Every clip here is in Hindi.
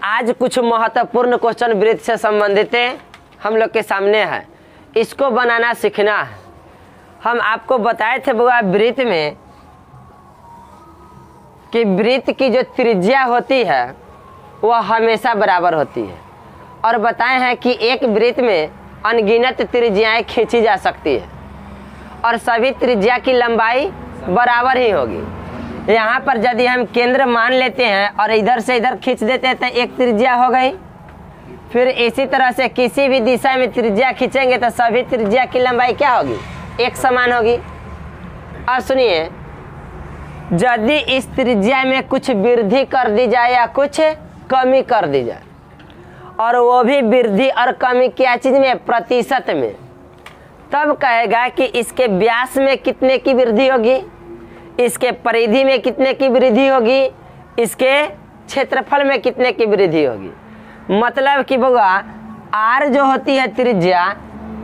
आज कुछ महत्वपूर्ण क्वेश्चन वृत्त से संबंधित हम लोग के सामने है, इसको बनाना सीखना है। हम आपको बताए थे बुआ वृत्त में कि वृत्त की जो त्रिज्या होती है वह हमेशा बराबर होती है, और बताए हैं कि एक वृत्त में अनगिनत त्रिज्याएं खींची जा सकती है और सभी त्रिज्या की लंबाई बराबर ही होगी। यहाँ पर यदि हम केंद्र मान लेते हैं और इधर से इधर खींच देते हैं तो एक त्रिज्या हो गई। फिर इसी तरह से किसी भी दिशा में त्रिज्या खींचेंगे तो सभी त्रिज्या की लंबाई क्या होगी, एक समान होगी। और सुनिए, यदि इस त्रिज्या में कुछ वृद्धि कर दी जाए या कुछ कमी कर दी जाए, और वो भी वृद्धि और कमी क्या चीज में, प्रतिशत में, तब कहेगा कि इसके व्यास में कितने की वृद्धि होगी, इसके परिधि में कितने की वृद्धि होगी, इसके क्षेत्रफल में कितने की वृद्धि होगी। मतलब कि बउआ आर जो होती है त्रिज्या,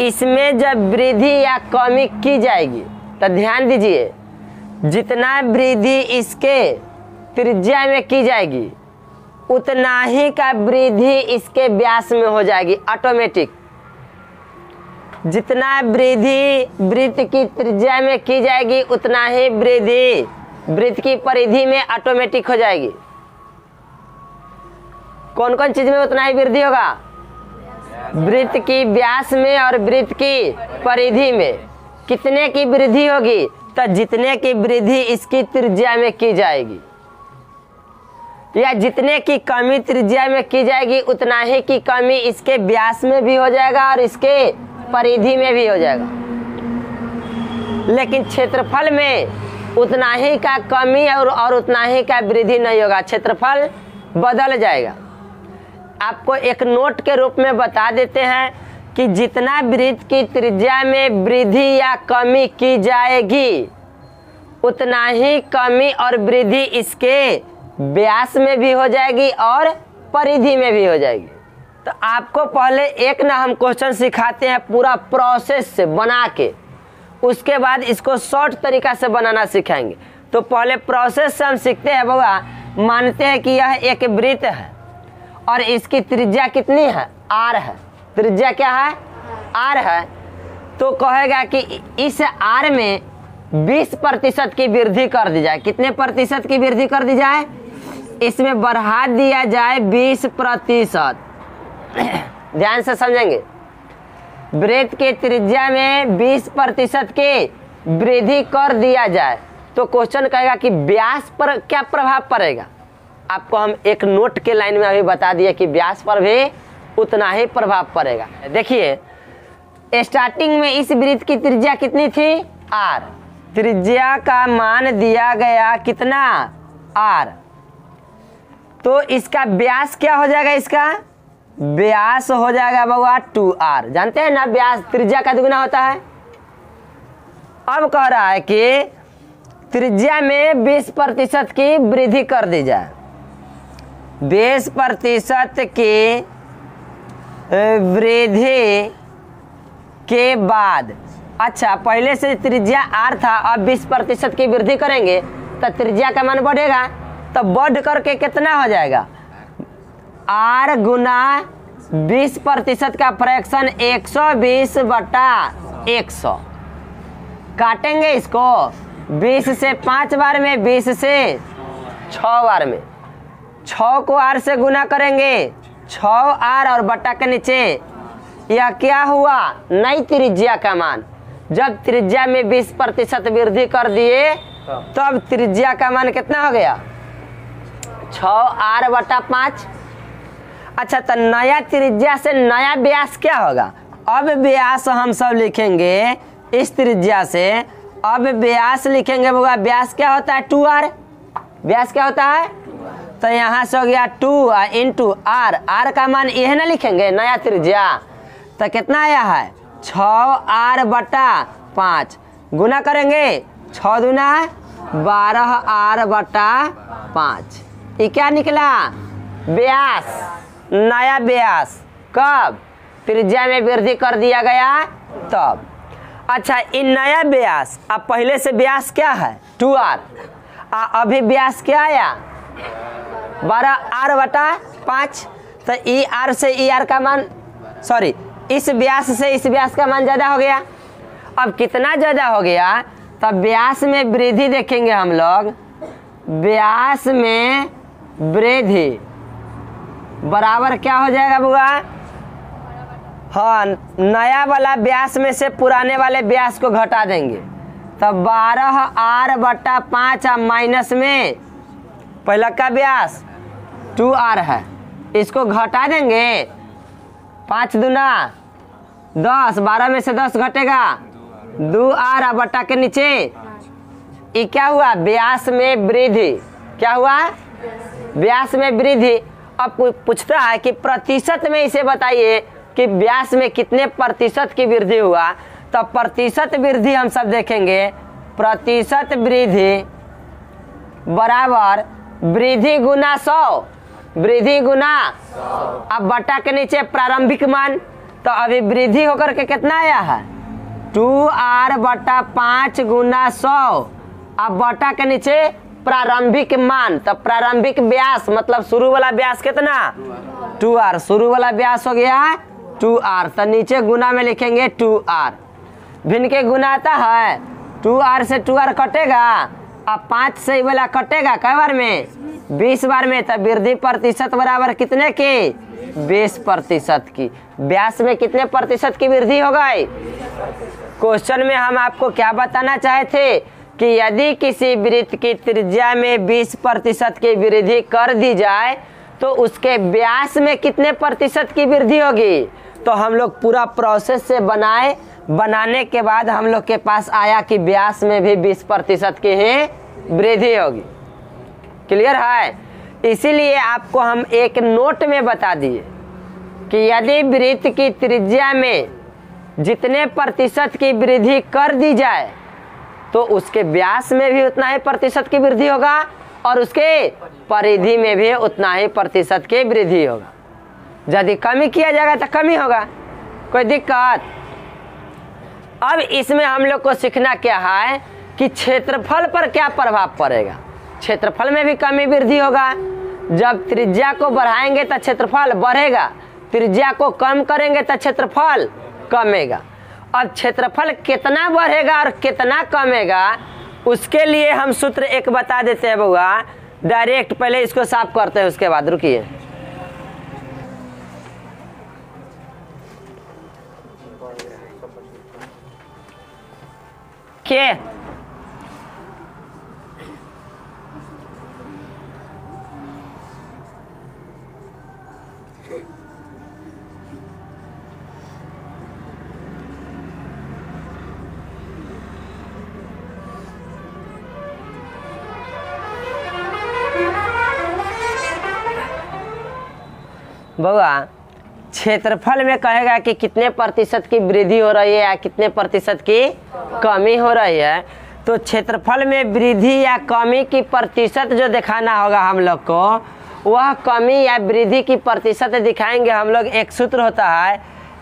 इसमें जब वृद्धि या कमी की जाएगी तो ध्यान दीजिए, जितना वृद्धि इसके त्रिज्या में की जाएगी उतना ही का वृद्धि इसके व्यास में हो जाएगी ऑटोमेटिक। जितना वृद्धि वृत्त की त्रिज्या में की जाएगी उतना ही वृद्धि वृत्त की परिधि में ऑटोमेटिक हो जाएगी। कौन कौन चीज में उतना ही वृद्धि होगा, वृत्त की व्यास में और वृत्त की परिधि में। कितने की वृद्धि होगी, तो जितने की वृद्धि इसकी त्रिज्या में की जाएगी, या जितने की कमी त्रिज्या में की जाएगी उतना ही की कमी इसके व्यास में भी हो जाएगा और इसके परिधि में भी हो जाएगा। लेकिन क्षेत्रफल में उतना ही का कमी और उतना ही का वृद्धि नहीं होगा, क्षेत्रफल बदल जाएगा। आपको एक नोट के रूप में बता देते हैं कि जितना वृत्त की त्रिज्या में वृद्धि या कमी की जाएगी उतना ही कमी और वृद्धि इसके व्यास में भी हो जाएगी और परिधि में भी हो जाएगी। तो आपको पहले एक ना हम क्वेश्चन सिखाते हैं पूरा प्रोसेस से बना के, उसके बाद इसको शॉर्ट तरीका से बनाना सिखाएंगे। तो पहले प्रोसेस से हम सीखते हैं बउआ, मानते हैं कि यह एक वृत्त है और इसकी त्रिज्या कितनी है, आर है। त्रिज्या क्या है, आर है। तो कहेगा कि इस आर में 20% की वृद्धि कर दी जाए। कितने प्रतिशत की वृद्धि कर दी जाए, इसमें बढ़ा दिया जाए 20%। ध्यान से समझेंगे, वृत्त के त्रिज्या में 20% की वृद्धि कर दिया जाए तो क्वेश्चन कहेगा कि व्यास पर क्या प्रभाव पड़ेगा। आपको हम एक नोट के लाइन में अभी बता दिए कि व्यास पर भी उतना ही प्रभाव पड़ेगा। देखिए स्टार्टिंग में इस वृत्त की त्रिज्या कितनी थी, आर। त्रिज्या का मान दिया गया कितना, आर। तो इसका व्यास क्या हो जाएगा, इसका व्यास हो जाएगा बउआ 2r। जानते हैं ना, व्यास त्रिज्या का दुगुना होता है। अब कह रहा है कि त्रिज्या में 20% की वृद्धि कर दी जाए। 20% की वृद्धि के बाद, अच्छा पहले से त्रिज्या r था, अब 20% की वृद्धि करेंगे तो त्रिज्या का मान बढ़ेगा। तो बढ़ करके कितना हो जाएगा, r गुना 20% का फ्रैक्शन 120/100। काटेंगे इसको 20 से 5 बार में, 20 से 6 बार में। 6 को r से गुना करेंगे, 6r और बटा के नीचे यह क्या हुआ, नई त्रिज्या का मान। जब त्रिज्या में 20% वृद्धि कर दिए तब त्रिज्या का मान कितना हो गया, 6r/5। अच्छा, तो नया त्रिज्या से नया व्यास क्या होगा। अब व्यास हम सब लिखेंगे इस त्रिज्या से, अब व्यास लिखेंगे बउआ, व्यास क्या होता है 2r। व्यास क्या होता है, तो यहाँ से हो गया 2 इंटू r। r का मान यह ना लिखेंगे, नया त्रिज्या। तो कितना आया है, 6r/5। गुना करेंगे 6 दूना 12r/5। ये क्या निकला, व्यास, नया व्यास। कब, त्रिज्या में वृद्धि कर दिया गया तब। अच्छा, इन नया व्यास, अब पहले से व्यास क्या है 2r, अभी व्यास क्या आया 12r/5। तो ई आर से ई आर का मान, सॉरी, इस व्यास से इस व्यास का मान ज़्यादा हो गया। अब कितना ज़्यादा हो गया, तब व्यास में वृद्धि देखेंगे हम लोग। व्यास में वृद्धि बराबर क्या हो जाएगा बुआ? हाँ, नया वाला व्यास में से पुराने वाले व्यास को घटा देंगे। तब 12r/5 माइनस में पहला का व्यास 2r है, इसको घटा देंगे। 5 दूना 10, 12 में से 10 घटेगा 2r बटा के नीचे ये क्या हुआ? व्यास में वृद्धि। क्या हुआ? व्यास में वृद्धि। अब पूछता है कि प्रतिशत में इसे बताइए कि व्यास में कितने प्रतिशत की वृद्धि हुआ। तो प्रतिशत वृद्धि हम सब देखेंगे। प्रतिशत वृद्धि बराबर वृद्धि गुना 100, वृद्धि गुना, अब बटा के नीचे प्रारंभिक मान। तो अभी वृद्धि होकर के कितना आया है? 2r/5 गुना 100, अब बटा के नीचे प्रारंभिक मान। तो प्रारंभिक व्यास मतलब शुरू वाला व्यास कितना? 2r। शुरू वाला व्यास हो गया 2r। तो नीचे गुना में लिखेंगे 2r। भिन्न के गुना आता है, 2r से 2r कटेगा, अब 5 से ये वाला कटेगा कई बार में? 20 बार में। तब वृद्धि प्रतिशत बराबर कितने की? 20% की। व्यास में कितने प्रतिशत की वृद्धि हो गई? क्वेश्चन में हम आपको क्या बताना चाहे थे कि यदि किसी वृत्त की त्रिज्या में 20% की वृद्धि कर दी जाए तो उसके व्यास में कितने प्रतिशत की वृद्धि होगी। तो हम लोग पूरा प्रोसेस से बनाने के बाद हम लोग के पास आया कि व्यास में भी 20% की ही वृद्धि होगी। क्लियर है? इसीलिए आपको हम एक नोट में बता दिए कि यदि वृत्त की त्रिज्या में जितने प्रतिशत की वृद्धि कर दी जाए तो उसके व्यास में भी उतना ही प्रतिशत की वृद्धि होगा और उसके परिधि में भी उतना ही प्रतिशत की वृद्धि होगा। यदि कमी किया जाएगा तो कमी होगा, कोई दिक्कत। अब इसमें हम लोग को सीखना क्या है कि क्षेत्रफल पर क्या प्रभाव पड़ेगा। क्षेत्रफल में भी कमी वृद्धि होगा। जब त्रिज्या को बढ़ाएंगे तो क्षेत्रफल बढ़ेगा, त्रिज्या को कम करेंगे तो क्षेत्रफल कमेगा। अब क्षेत्रफल कितना बढ़ेगा और कितना कमेगा उसके लिए हम सूत्र एक बता देते हैं बउआ डायरेक्ट। पहले इसको साफ करते हैं, उसके बाद रुकिए। क्या बउआ क्षेत्रफल में कहेगा कि कितने प्रतिशत की वृद्धि हो रही है या कितने प्रतिशत की कमी हो रही है। तो क्षेत्रफल में वृद्धि या कमी की प्रतिशत जो दिखाना होगा हम लोग को, वह कमी या वृद्धि की प्रतिशत दिखाएंगे हम लोग। एक सूत्र होता है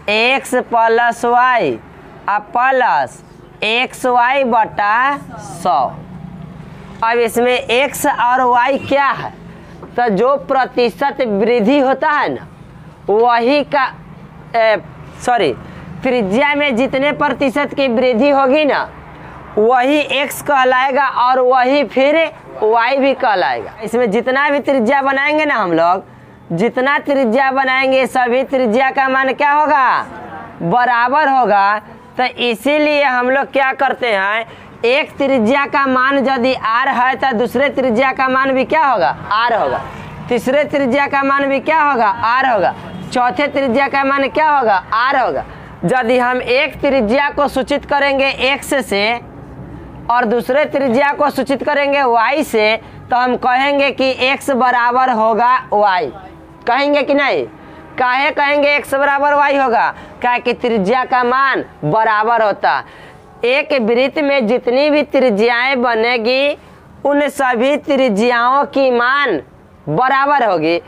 x + y प्लस xy बटा 100। अब इसमें x और y क्या है? तो जो प्रतिशत वृद्धि होता है ना वही का त्रिज्या में जितने प्रतिशत की वृद्धि होगी ना वही x कहलाएगा और वही फिर y भी कहलाएगा। इसमें जितना भी त्रिज्या बनाएंगे ना हम लोग, जितना त्रिज्या बनाएंगे सभी त्रिज्या का मान क्या होगा? बराबर होगा। तो इसीलिए हम लोग क्या करते हैं, एक त्रिज्या का मान यदि r है तो दूसरे त्रिज्या का मान भी क्या होगा? r होगा। तीसरे त्रिज्या का मान भी क्या होगा? r होगा। चौथे त्रिज्या का मान क्या होगा? r होगा। यदि हम एक त्रिज्या को सूचित करेंगे x से और दूसरे त्रिज्या को सूचित करेंगे y से तो हम कहेंगे कि x बराबर होगा y। कहेंगे कि नहीं? काहे कहेंगे x बराबर y होगा? क्या कि त्रिज्या का मान बराबर होता। एक वृत्त में जितनी भी त्रिज्याएं बनेगी उन सभी त्रिज्याओं की मान बराबर होगी।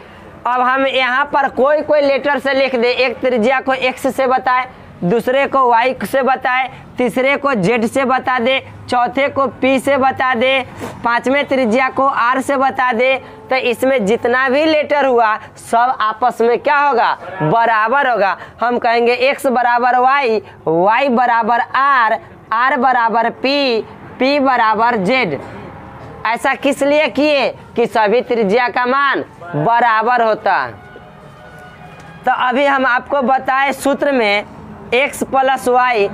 अब हम यहाँ पर कोई लेटर से लिख दे, एक त्रिज्या को x से बताए, दूसरे को y से बताए, तीसरे को जेड से बता दे, चौथे को पी से बता दे, पांचवें त्रिज्या को आर से बता दे, तो इसमें जितना भी लेटर हुआ सब आपस में क्या होगा, बराबर होगा। हम कहेंगे x बराबर y, y बराबर r, r बराबर p, p बराबर z। ऐसा किस लिए किए कि सभी त्रिज्या का मान बराबर होता है। तो अभी हम आपको बताए सूत्र में x प्लस y,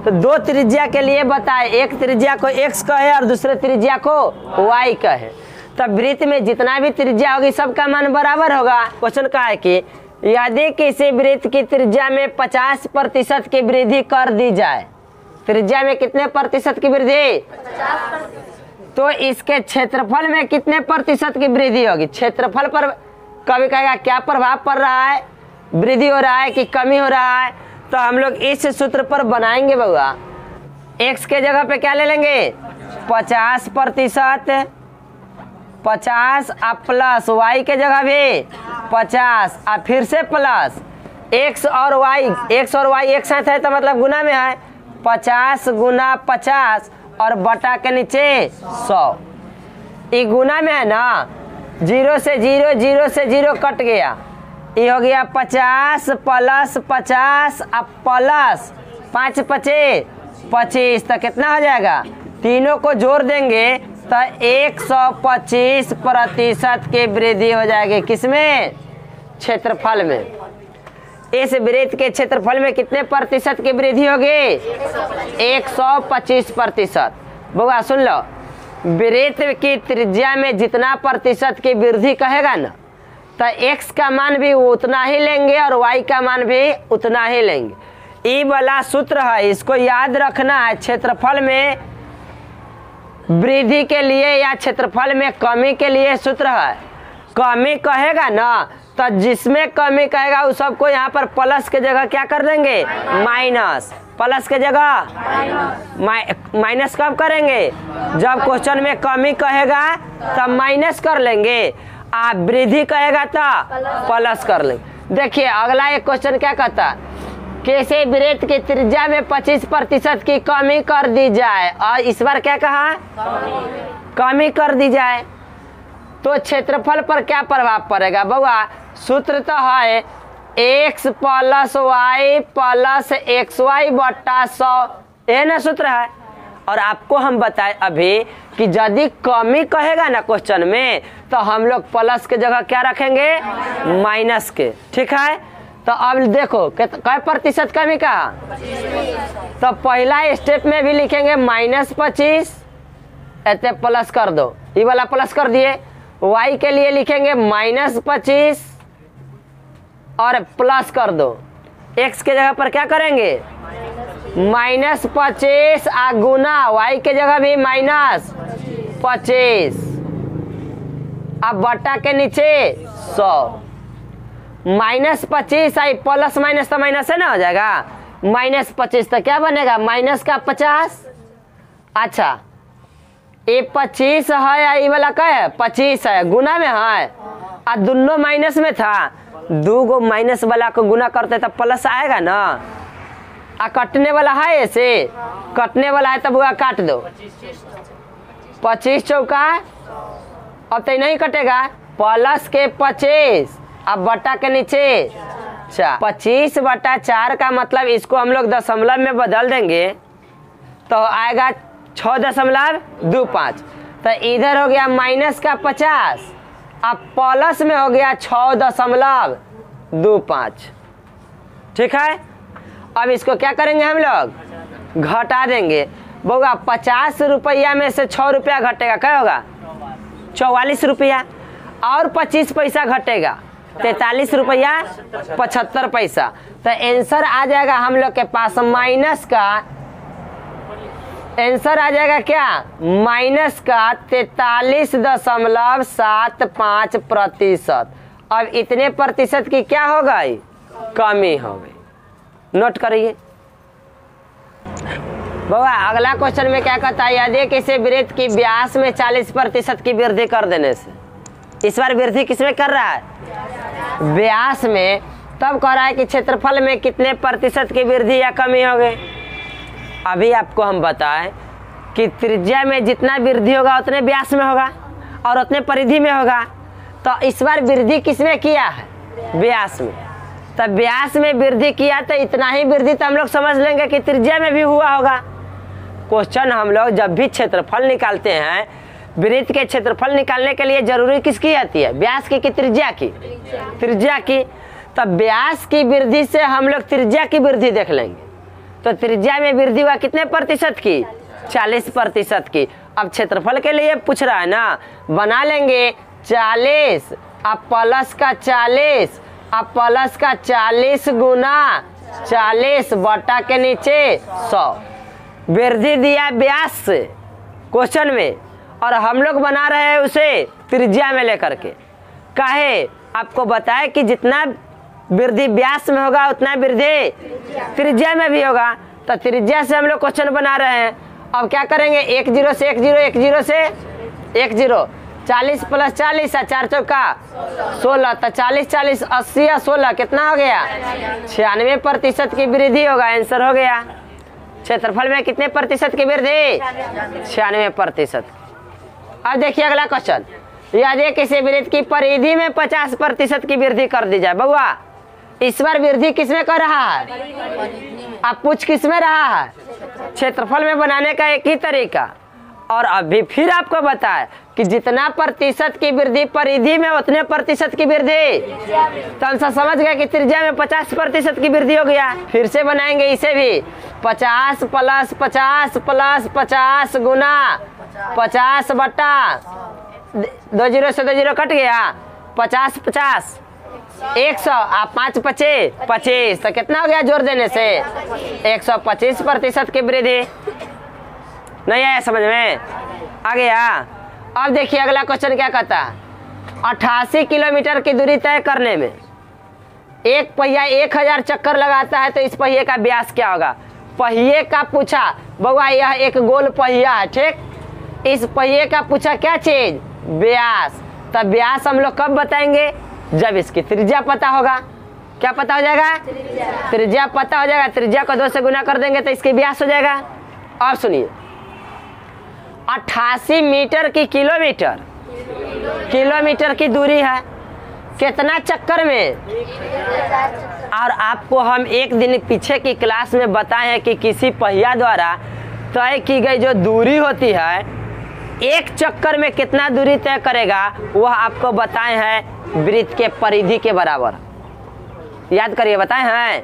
तो दो त्रिज्या के लिए बताए, एक त्रिज्या को x कहे और दूसरे त्रिज्या को y कहे। तब वृत्त में जितना भी त्रिज्या होगी सबका मान बराबर होगा। क्वेश्चन का है कि यदि किसी वृत्त की त्रिज्या में 50% की वृद्धि कर दी जाए, त्रिज्या में कितने प्रतिशत की वृद्धि, तो इसके क्षेत्रफल में कितने प्रतिशत की वृद्धि होगी। क्षेत्रफल पर कभी कहेगा क्या प्रभाव पड़ रहा है, वृद्धि हो रहा है कि कमी हो रहा है, तो हम लोग इस सूत्र पर बनाएंगे बउआ। x के जगह पे क्या ले लेंगे, 50%, 50 और प्लस y के जगह भी 50 और फिर से प्लस x और y एक साथ है तो मतलब गुना में है, 50 गुना 50 और बटा के नीचे 100। ये गुना में है ना, 0 से 0, 0 से 0 कट गया, ये हो गया 50 प्लस 50 और प्लस 5 पचे 25, तो कितना हो जाएगा, तीनों को जोड़ देंगे तो 125% की वृद्धि हो जाएगी। किसमें, क्षेत्रफल में। इस वृत्त के क्षेत्रफल में कितने प्रतिशत की वृद्धि होगी, 125%। बउआ सुन लो, वृत्त की त्रिज्या में जितना प्रतिशत की वृद्धि कहेगा ना, तो x का मान भी उतना ही लेंगे और y का मान भी उतना ही लेंगे। ये वाला सूत्र है, इसको याद रखना है। क्षेत्रफल में वृद्धि के लिए या क्षेत्रफल में कमी के लिए सूत्र है। कमी कहेगा ना, तो जिसमें कमी कहेगा उस सबको यहाँ पर प्लस के जगह क्या कर देंगे, माइनस। प्लस के जगह माइनस कब करेंगे, जब क्वेश्चन में कमी कहेगा तब माइनस कर लेंगे, आप वृद्धि कहेगा तो प्लस कर लेंगे। देखिए अगला एक क्वेश्चन क्या कहता है, किसी वृत्त की त्रिज्या में 25% की कमी कर दी जाए, और इस बार क्या कहा, कमी कर दी जाए, तो क्षेत्रफल पर क्या प्रभाव पड़ेगा। बउआ सूत्र तो है x plus y plus xy बटा 100, ये ना सूत्र है। और आपको हम बताए अभी कि यदि कमी कहेगा ना क्वेश्चन में, तो हम लोग प्लस के जगह क्या रखेंगे, माइनस के। ठीक है, तो अब देखो क्या प्रतिशत कमी का, तो पहला स्टेप में भी लिखेंगे -25, ऐसे प्लस कर दो, ये वाला प्लस कर दिए। y के लिए लिखेंगे -25 और प्लस कर दो। x के जगह पर क्या करेंगे, -25 आ गुना y के जगह भी -25, अब बटा के नीचे 100। -25 आई प्लस माइनस तो माइनस है ना, हो जाएगा -25, तो क्या बनेगा, माइनस का 50। अच्छा ये 25 है, ये वाला क्या है, 25 है, गुना में है, और दोनों माइनस में था, दो गो माइनस वाला को गुना करते तो प्लस आएगा ना। आ कटने वाला है, ऐसे कटने वाला है, तब वो काट दो, 25 चौका, अब तो नहीं कटेगा, प्लस के 25 अब बटा के नीचे 4, 25/4 का मतलब इसको हम लोग दशमलव में बदल देंगे तो आएगा 6.25। तो इधर हो गया माइनस का 50, अब प्लस में हो गया 6.25। ठीक है, अब इसको क्या करेंगे हम लोग, घटा देंगे। बोगा 50 रुपया में से 6 रुपया घटेगा, क्या होगा, 44 रुपया, और 25 पैसा घटेगा, 43 रुपया 75 पैसा। तो आंसर आ जाएगा हम लोग के पास माइनस का, आंसर आ जाएगा क्या, माइनस का 43.75%। अब इतने प्रतिशत की क्या हो गई, कमी हो गई। नोट करिए बाबा। अगला क्वेश्चन में क्या कहता है, यदि किसी वृत्त की व्यास में 40% की वृद्धि कर देने से, इस बार वृद्धि किसमें कर रहा है, व्यास में, तब कह रहा है कि क्षेत्रफल में कितने प्रतिशत की वृद्धि या कमी हो गई। अभी आपको हम बताएं कि त्रिज्या में जितना वृद्धि होगा उतने व्यास में होगा और उतने परिधि में होगा। तो इस बार वृद्धि किसमें किया है? व्यास में। तब व्यास में वृद्धि किया तो इतना ही वृद्धि तो हम लोग समझ लेंगे कि त्रिज्या में भी हुआ होगा। क्वेश्चन हम लोग जब भी क्षेत्रफल निकालते हैं, वृत्त के क्षेत्रफल निकालने के लिए जरूरी किसकी आती है? व्यास की कि त्रिज्या की? त्रिज्या की। तब व्यास की वृद्धि से हम लोग त्रिज्या की वृद्धि देख लेंगे। तो त्रिज्या में वृद्धि हुआ कितने प्रतिशत की? 40% की। अब क्षेत्रफल के लिए पूछ रहा है ना, बना लेंगे 40 अब प्लस का 40 अब प्लस का 40 गुना 40 बटा के नीचे 100 वृद्धि दिया व्यास से क्वेश्चन में, और हम लोग बना रहे हैं उसे त्रिज्या में लेकर के। काहे? आपको बताया कि जितना वृद्धि व्यास में होगा उतना वृद्धि त्रिज्या में भी होगा। तो त्रिज्या से हम लोग क्वेश्चन बना रहे हैं। अब क्या करेंगे? 1 0 से 1 0 1 0 से 1 0 40 प्लस 40 4 चौका 16। तो 40 40 80 या 16 कितना हो गया? 96% की वृद्धि होगा। आंसर हो गया। क्षेत्रफल में कितने प्रतिशत की वृद्धि? 96%। अब देखिए अगला क्वेश्चन। यदि किसी वृत्त की परिधि में 50% की वृद्धि कर दी जाए। बउआ इस बार वृद्धि किसमें कर रहा है? आप पूछ किसमें रहा है? क्षेत्रफल में बनाने का एक ही तरीका। और अभी फिर आपको बताए कि जितना प्रतिशत की वृद्धि परिधि में उतने प्रतिशत की वृद्धि। तो हम समझ गए कि त्रिज्या में 50% की वृद्धि हो गया। फिर से बनाएंगे इसे भी। 50 प्लस 50 प्लस 50 गुना 50 बटा 2 0 से 2 0 कट गया। 50 50 100 आप 5 5 25 तो कितना हो गया जोड़ देने से? 125% की वृद्धि। नहीं आया समझ में? आ गया। अब देखिए अगला क्वेश्चन क्या कहता है। 88 किलोमीटर की दूरी तय करने में एक पहिया 1000 चक्कर लगाता है तो इस पहिए का व्यास क्या होगा? पहिए का पूछा। बउआ यह एक गोल पहिया है, ठीक। इस पहिए का पूछा क्या चीज? व्यास। तब व्यास हम लोग कब बताएंगे? जब इसकी त्रिज्या पता होगा। क्या पता हो जाएगा? त्रिज्या पता हो जाएगा। त्रिज्या को 2 से गुना कर देंगे तो इसकी व्यास हो जाएगा। अब सुनिए 88 मीटर की किलोमीटर की दूरी है कितना चक्कर में? और आपको हम एक दिन पीछे की क्लास में बताए हैं कि किसी पहिया द्वारा तय की गई जो दूरी होती है एक चक्कर में कितना दूरी तय करेगा, वह आपको बताए हैं वृत्त के परिधि के बराबर। याद करिए, बताए हैं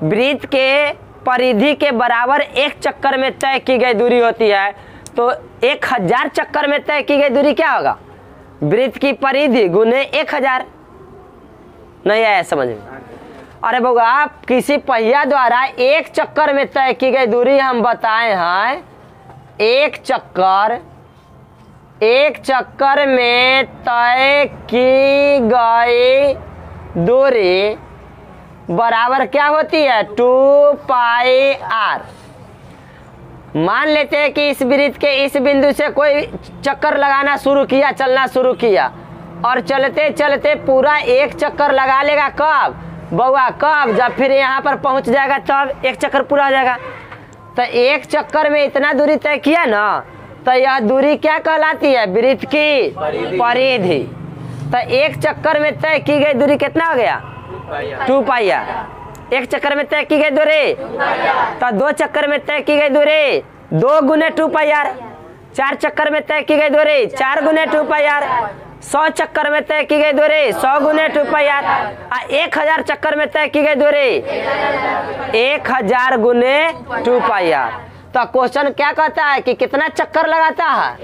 वृत्त के परिधि के बराबर एक चक्कर में तय की गई दूरी होती है। तो 1000 चक्कर में तय की गई दूरी क्या होगा? वृत्त की परिधि गुने 1000। नहीं आया समझ में? अरे बउआ आप किसी पहिया द्वारा एक चक्कर में तय की गई दूरी हम बताए हैं। एक चक्कर में तय की गई दूरी बराबर क्या होती है? 2πr। मान लेते हैं कि इस वृत्त के इस बिंदु से कोई चक्कर लगाना शुरू किया, चलना शुरू किया, और चलते चलते पूरा एक चक्कर लगा लेगा। कब बउआ? कब? जब फिर यहाँ पर पहुँच जाएगा तब एक चक्कर पूरा हो जाएगा। तो एक चक्कर में इतना दूरी तय किया ना, तो यह दूरी क्या कहलाती है? वृत्त की परिधि। तो एक चक्कर में तय की गई दूरी कितना हो गया? 2πr। एक चक्कर में तय की गई दूरी। तो 2 चक्कर में तय की गई दूरी 2 गुने 2πr। 4 चक्कर में तय की गई दूरी 4 गुने 2πr। 100 चक्कर में तय की गई दूरी 100 गुने 2πr। 1000 चक्कर में तय की गई दूरी 1000 गुने 2πr। तो क्वेश्चन क्या कहता है कि कितना चक्कर लगाता है?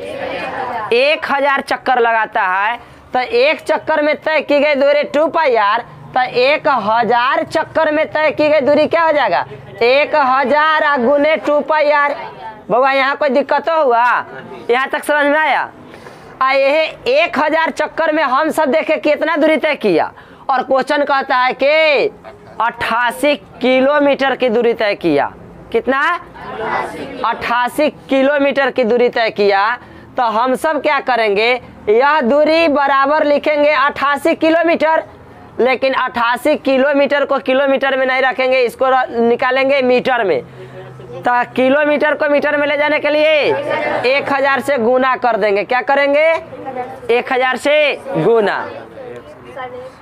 1000 चक्कर लगाता है। तो एक चक्कर में तय की गई दूरी 2πr। तो 1000 चक्कर में तय की गई दूरी क्या हो जाएगा? 1000 गुने 2πr। बउआ यहाँ कोई दिक्कत हुआ? यहाँ तक समझ में आया? यह 1000 चक्कर में हम सब देखे कितना दूरी तय किया, और क्वेश्चन कहता है कि 88 किलोमीटर की दूरी तय किया। कितना? 88 किलोमीटर की दूरी तय किया। तो हम सब क्या करेंगे? यह दूरी बराबर लिखेंगे 88 किलोमीटर। लेकिन 88 किलोमीटर को किलोमीटर में नहीं रखेंगे, इसको निकालेंगे मीटर में। तो किलोमीटर को मीटर में ले जाने के लिए 1000 से गुना कर देंगे। क्या करेंगे? 1000 से गुना,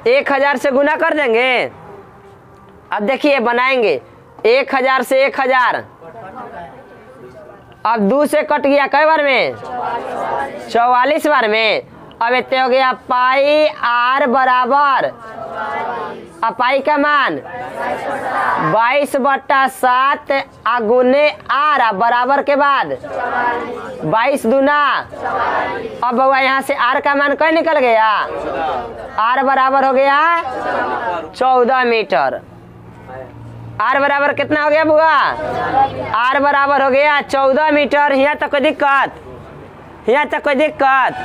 1000 से गुना कर देंगे। अब देखिए बनाएंगे 1000 से 1000, अब 2 से कट गया कई बार में? 44 बार में। अब इतने हो गया पाई आर बराबर, अब पाई का मान 22/7 गुने आर बराबर के बाद 22 दूना। अब बउआ यहाँ से आर का मान क्या निकल गया? आर बराबर हो गया 14 मीटर। आर बराबर कितना हो गया बुआ? आर बराबर हो गया 14 मीटर। यहाँ तक कोई दिक्कत? यहाँ तक कोई दिक्कत?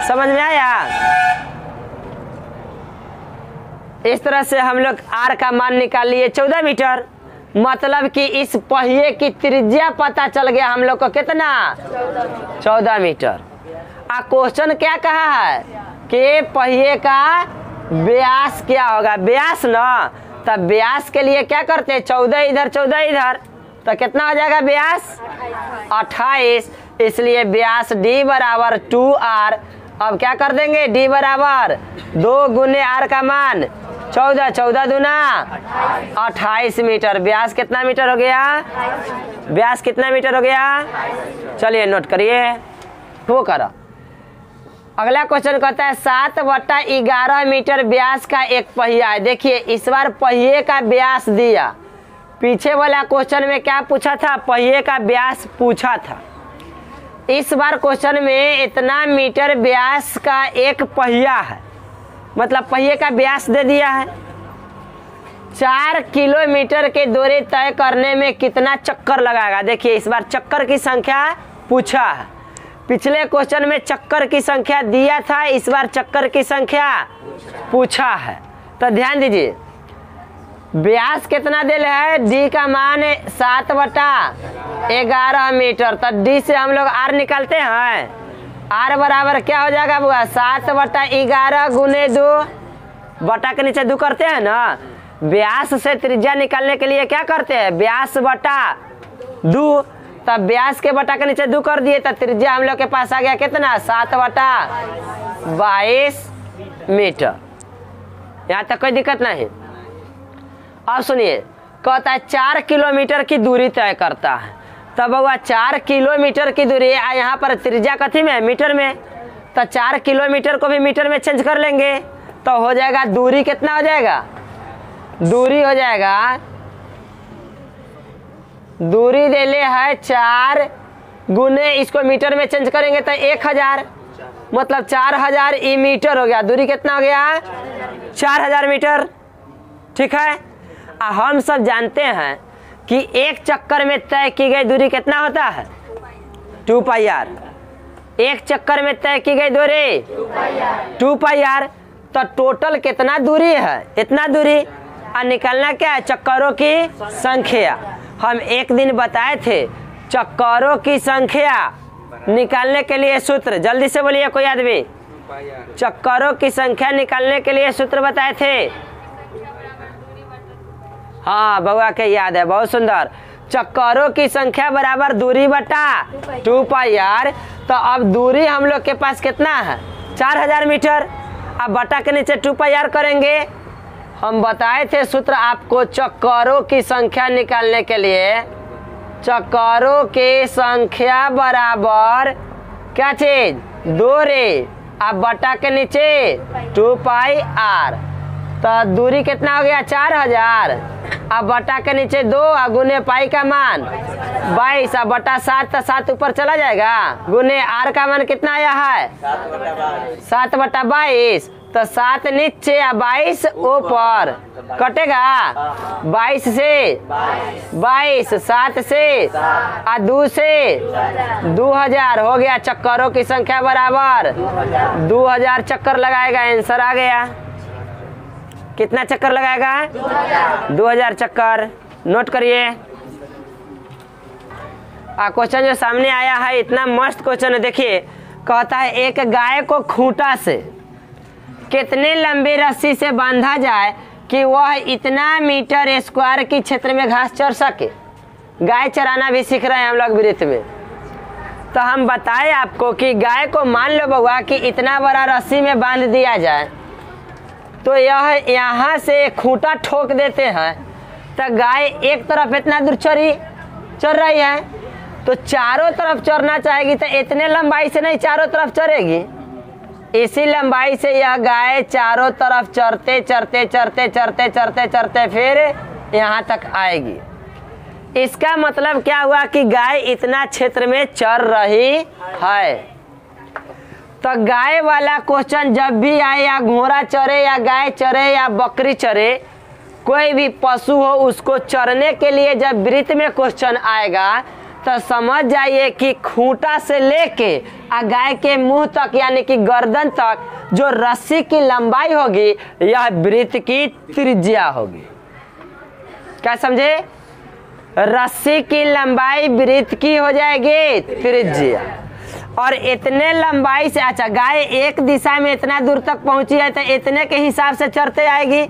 समझ में आया? इस तरह से हम लोग आर का मान निकाल लिए 14 मीटर। मतलब कि इस पहिए की त्रिज्या पता चल गया हम लोग को कितना? 14 मीटर। क्वेश्चन क्या कहा है कि पहिए का व्यास क्या होगा? व्यास ना, तब व्यास के लिए क्या करते हैं? 14 इधर 14 इधर, तो कितना हो जाएगा व्यास? 28। इसलिए व्यास d बराबर 2r। अब क्या कर देंगे? d बराबर 2 गुने r का मान 14, 14 दूना 28 मीटर। व्यास कितना मीटर हो गया? व्यास कितना मीटर हो गया? चलिए नोट करिए, वो करो। अगला क्वेश्चन कहता है 7/11 मीटर व्यास का एक पहिया है। देखिए इस बार पहिए का व्यास दिया, पीछे वाला क्वेश्चन में क्या पूछा था? पहिए का व्यास पूछा था। इस बार क्वेश्चन में इतना मीटर व्यास का एक पहिया है, मतलब पहिए का व्यास दे दिया है। 4 किलोमीटर के दूरी तय करने में कितना चक्कर लगाएगा? देखिए इस बार चक्कर की संख्या पूछा है। पिछले क्वेश्चन में चक्कर की संख्या दिया था, इस बार चक्कर की संख्या पूछा है। तो ध्यान दीजिए, व्यास कितना दिल है? डी का मान 7/11 मीटर। तो डी से हम लोग आर निकालते हैं। आर बराबर क्या हो जाएगा बुआ? 7/11 गुने 2, बटा के नीचे 2 करते हैं ना। व्यास से त्रिज्या निकालने के लिए क्या करते हैं? व्यास बटा 2। तब व्यास के बटा के नीचे 2 कर दिए, तो त्रिज्या हम लोग के पास आ गया कितना? 7/22 मीटर। यहाँ तक कोई दिक्कत नहीं। अब सुनिए, कहता है 4 किलोमीटर की दूरी तय करता है। तब बउआ 4 किलोमीटर की दूरी, यहाँ पर त्रिज्या कथी में है? मीटर में। तो 4 किलोमीटर को भी मीटर में चेंज कर लेंगे, तो हो जाएगा दूरी कितना हो जाएगा? दूरी हो जाएगा, दूरी दे ले है 4 गुने, इसको मीटर में चेंज करेंगे तो 1000, मतलब 4000 ई मीटर हो गया। दूरी कितना हो गया? 4000 मीटर। ठीक है। हम सब जानते हैं कि एक चक्कर में तय की गई दूरी कितना होता है? 2πr। एक चक्कर में तय की गई दूरी 2πr। तो टोटल कितना दूरी है? इतना दूरी। और निकालना क्या है? चक्करों की संख्या। हम एक दिन बताए थे चक्करों की संख्या निकालने के लिए सूत्र, जल्दी से बोलिए कोई आदमी। चक्करों की संख्या निकालने के लिए सूत्र बताए थे। हाँ बउआ के याद है, बहुत सुंदर। चक्करों की संख्या बराबर दूरी बटा 2πr। तो अब दूरी हम लोग के पास कितना है? 4000 मीटर। अब बटा के नीचे 2πr करेंगे। हम बताए थे सूत्र आपको चक्करों की संख्या निकालने के लिए। चक्करों की संख्या बराबर क्या चीज? दूरी। अब बटा के नीचे 2πr। तो दूरी कितना हो गया? 4000। अब बटा के नीचे 2 गुने पाई का मान 22। अब बटा 7, तो 7 ऊपर चला जाएगा। गुने आर का मान कितना आया है? 7/22। तो 7 नीचे 22 ऊपर, कटेगा 22 से 22, 7 से 2 से 2000 हो गया। चक्करों की संख्या बराबर 2000 चक्कर लगाएगा। आंसर आ गया। कितना चक्कर लगाएगा? 2000 चक्कर। नोट करिए। क्वेश्चन जो सामने आया है इतना मस्त क्वेश्चन है। देखिए कहता है एक गाय को खूंटा से कितने लंबी रस्सी से बांधा जाए कि वह इतना मीटर स्क्वायर की क्षेत्र में घास चर सके। गाय चराना भी सीख रहे हैं हम लोग वृत्त में। तो हम बताएं आपको कि गाय को मान लो बउआ कि इतना बड़ा रस्सी में बांध दिया जाए, तो यह यहाँ से खूंटा ठोक देते हैं, तो गाय एक तरफ इतना दूर चर रही है, तो चारों तरफ चरना चाहेगी तो इतने लंबाई से नहीं चारों तरफ चरेगी। इसी लंबाई से यह गाय चारों तरफ चरते चरते चरते चरते चरते चरते फिर यहाँ तक आएगी। इसका मतलब क्या हुआ कि गाय इतना क्षेत्र में चर रही है। तो गाय वाला क्वेश्चन जब भी आए, या घोड़ा चरे या गाय चरे या बकरी चरे, कोई भी पशु हो, उसको चरने के लिए जब वृत्त में क्वेश्चन आएगा तो समझ जाइए कि खूंटा से लेके गाय के मुंह तक यानी कि गर्दन तक जो रस्सी की लंबाई होगी यह वृत्त की त्रिज्या होगी। क्या समझे? रस्सी की लंबाई वृत्त की हो जाएगी त्रिज्या। और इतने लंबाई से, अच्छा गाय एक दिशा में इतना दूर तक पहुंची है तो इतने के हिसाब से चरते आएगी।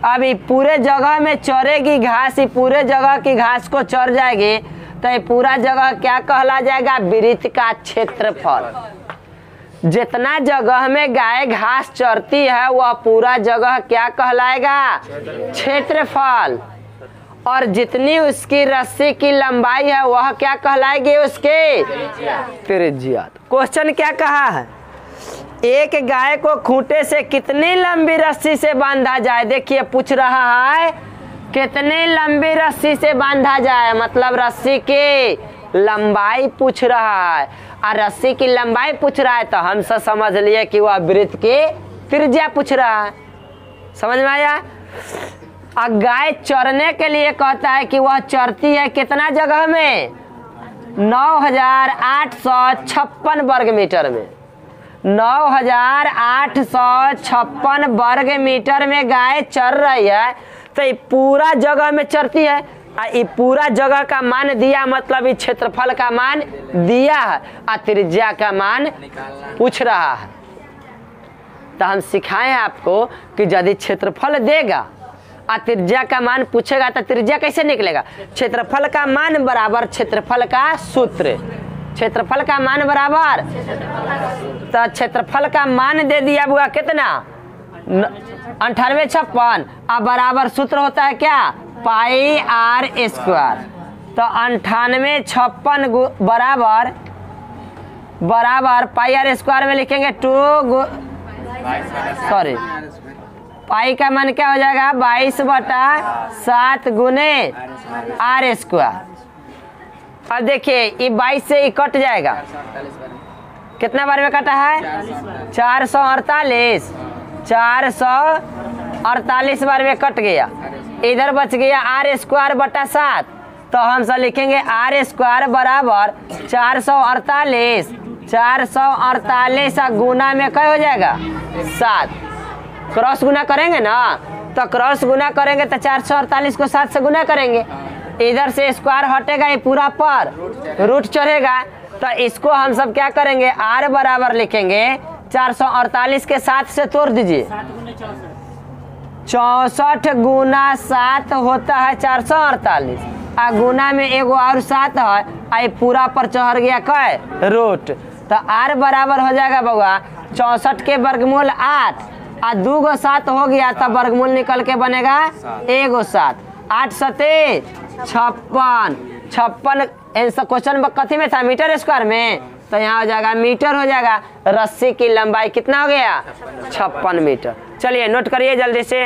अभी पूरे जगह में चरेगी घास, ही पूरे जगह की घास को चर जाएगी, तो ये पूरा जगह क्या कहला जाएगा? वृत्त का क्षेत्रफल। जितना जगह में गाय घास चरती है वह पूरा जगह क्या कहलाएगा? क्षेत्रफल। और जितनी उसकी रस्सी की लंबाई है वह क्या कहलाएगी? उसके त्रिज्या। क्वेश्चन क्या कहा है? एक गाय को खूंटे से कितनी लंबी रस्सी से बांधा जाए? देखिए पूछ रहा है कितनी लंबी रस्सी से बांधा जाए, मतलब रस्सी की लंबाई पूछ रहा है। और रस्सी की लंबाई पूछ रहा है तो हम सब समझ लिए कि वह वृत्त की त्रिज्या पूछ रहा है। समझ में आया? और गाय चरने के लिए कहता है कि वह चरती है कितना जगह में? 9856 वर्ग मीटर में। 9856 वर्ग मीटर में गाय चर रही है, तो ये पूरा जगह में चरती है। ये पूरा जगह का मान दिया, मतलब इस क्षेत्रफल का मान दिया है और त्रिज्या का मान पूछ रहा है। तो हम सिखाएं आपको कि यदि क्षेत्रफल देगा और त्रिज्या का मान पूछेगा तो त्रिज्या कैसे निकलेगा? क्षेत्रफल का मान बराबर क्षेत्रफल का सूत्र। क्षेत्रफल का मान बराबर, तो क्षेत्रफल का मान दे दिया बुआ कितना? 9856। अब बराबर सूत्र होता है क्या? पाई आर स्क्वायर। तो 9856 बराबर पाई आर स्क्वायर में लिखेंगे पाई का मान क्या हो जाएगा? 22/7 गुने आर स्क्वायर। अब देखिए ये 22 से ये कट जाएगा, कितना बार में कटा है? 448 बार में कट गया। इधर बच गया आर स्क्वायर बटा 7, तो हम सब लिखेंगे आर स्क्वायर बराबर 448 गुना में क्या हो जाएगा? 7। क्रॉस गुना करेंगे ना, तो क्रॉस गुना करेंगे तो 448 को 7 से गुना करेंगे, इधर से स्क्वायर हटेगा, ये पूरा पर रूट चढ़ेगा। तो इसको हम सब क्या करेंगे? आर बराबर लिखेंगे 448 के 7 से तोड़ दीजिए। 64 गुना 7 होता है 448, आ गुना में एगो और 7 है, आई पूरा पर चढ़ गया क्या? रूट। तो आर बराबर हो जाएगा बउआ 64 के वर्गमूल 8 और 2 गो 7 हो गया, तब वर्गमूल निकल के बनेगा एगो 7। 8 7 56। क्वेश्चन कथी में था? मीटर स्क्वायर में, तो यहाँ हो जाएगा मीटर हो जाएगा। रस्सी की लंबाई कितना हो गया? 56 मीटर। चलिए नोट करिए जल्दी से।